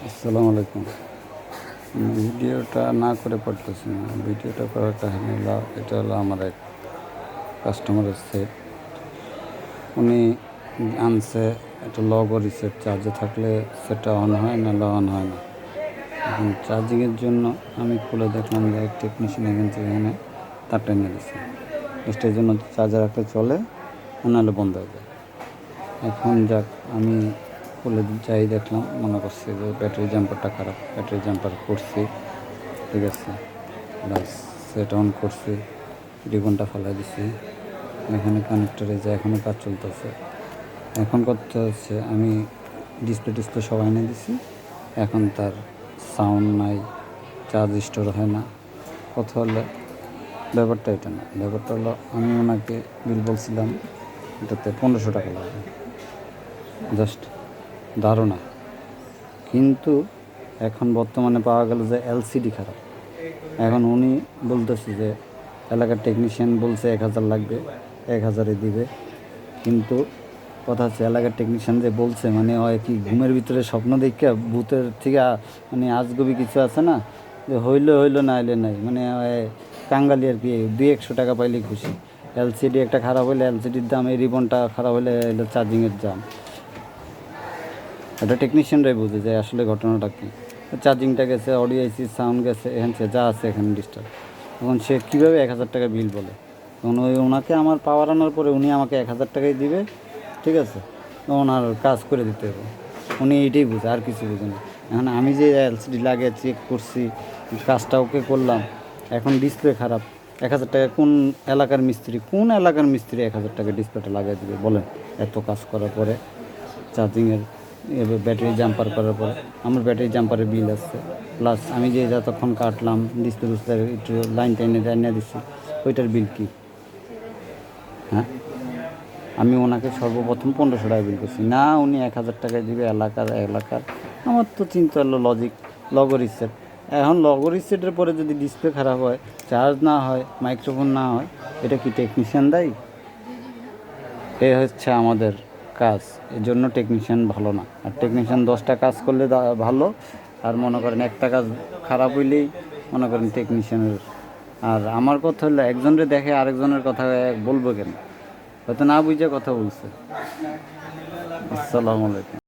আসসালামু আলাইকুম। ভিডিওটা না করে পারতেছি না। ভিডিওটা করার কাহিনী হলো, এটা হলো আমার এক কাস্টমারের সেট। উনি আনছে একটা লগো রিসেট, চার্জে থাকলে সেটটা অন হয়, নাহলে অন হয় না। এখন চার্জিংয়ের জন্য আমি খুলে দেখলাম যে এক টেকনিশিয়ান এখানে তারটা এনে দিচ্ছে। জাস্ট এই জন্য চার্জার রাখলে চলে, নাহলে বন্ধ হয়ে যায়। এখন যাক, আমি খুলে যাই দেখলাম, মনে করছি যে ব্যাটারি জাম্পারটা খারাপ। ব্যাটারি জাম্পার করছি, ঠিক আছে, প্লাস সেট অন করছি, রিবনটা ফেলাই দিছি, এখানে কানেক্টারে যে এখনও কাজ চলতেছে। এখন করতে হচ্ছে, আমি ডিসপ্লে সবাই এনে দিছি। এখন তার সাউন্ড নাই, চার্জ স্টোর হয় না। কথা হলে ব্যাপারটা এটা না, ব্যাপারটা হলো আমি ওনাকে বিল বলছিলাম এটাতে 1500 টাকা লাগবে, জাস্ট ধারণা। কিন্তু এখন বর্তমানে পাওয়া গেল যে এলসিডি খারাপ। এখন উনি বলতেছে যে এলাকার টেকনিশিয়ান বলছে 1000 লাগবে, 1000-এ দিবে। কিন্তু কথা হচ্ছে, এলাকার টেকনিশিয়ান যে বলছে, মানে হয় কি ঘুমের ভিতরে স্বপ্ন দেখে ভূতের থেকে মানে আজগবি কিছু আছে না, যে হইলো না হইলে নাই, মানে কাঙ্গালি আর কি। 200-100 টাকা পাইলেই খুশি। এলসিডি একটা খারাপ হলে এলসিডির দাম, এই রিবনটা খারাপ হলে এলো চার্জিংয়ের দাম। এটা টেকনিশিয়ানরাই বুঝে যে আসলে ঘটনাটা কী। চার্জিংটা গেছে, অডিও আইসি, সাউন্ড গেছে, এখানে যা আছে এখানে ডিস্টার্ব। এখন সে কীভাবে 1000 টাকা বিল বলে? তখন ওনাকে আমার পাওয়ার আনার পরে উনি আমাকে 1000 টাকাই দিবে, ঠিক আছে, ওনার কাজ করে দিতে হবে। উনি এইটাই বুঝে, আর কিছু বুঝে না। এখন আমি যে এলসিডি লাগিয়ে চেক করছি, কাজটা ওকে করলাম, এখন ডিসপ্লে খারাপ। 1000 টাকা কোন এলাকার মিস্ত্রি 1000 টাকা ডিসপ্লেটা লাগিয়ে দেবে বলেন? এত কাজ করার পরে, চার্জিংয়ের ব্যাটারি জাম্পার করার পরে আমার ব্যাটারি জাম্পারের বিল আসছে, প্লাস আমি যে যতক্ষণ কাটলাম ডিসপ্লে একটু লাইন টাইনে দিচ্ছি, ওইটার বিল কী? হ্যাঁ, আমি ওনাকে সর্বপ্রথম 1500 টাকা বিল করছি না, উনি 1000 টাকায় দিবে এলাকার। আমার তো চিন্তা হলো লজিক, লগো রিসেট। এখন লগো রিসেটের পরে যদি ডিসপ্লে খারাপ হয়, চার্জ না হয়, মাইক্রোফোন না হয়, এটা কি টেকনিশিয়ান দায়ী? এ হচ্ছে আমাদের কাজ। এর জন্য টেকনিশিয়ান ভালো না। আর টেকনিশিয়ান 10টা কাজ করলে ভালো, আর মনে করেন একটা কাজ খারাপ হইলেই মনে করেন টেকনিশিয়ানের। আর আমার কথা হলো, একজনের দেখে আরেকজনের কথা বলবো কেন? হয়তো না বুঝে কথা বলছে। আসসালামু আলাইকুম।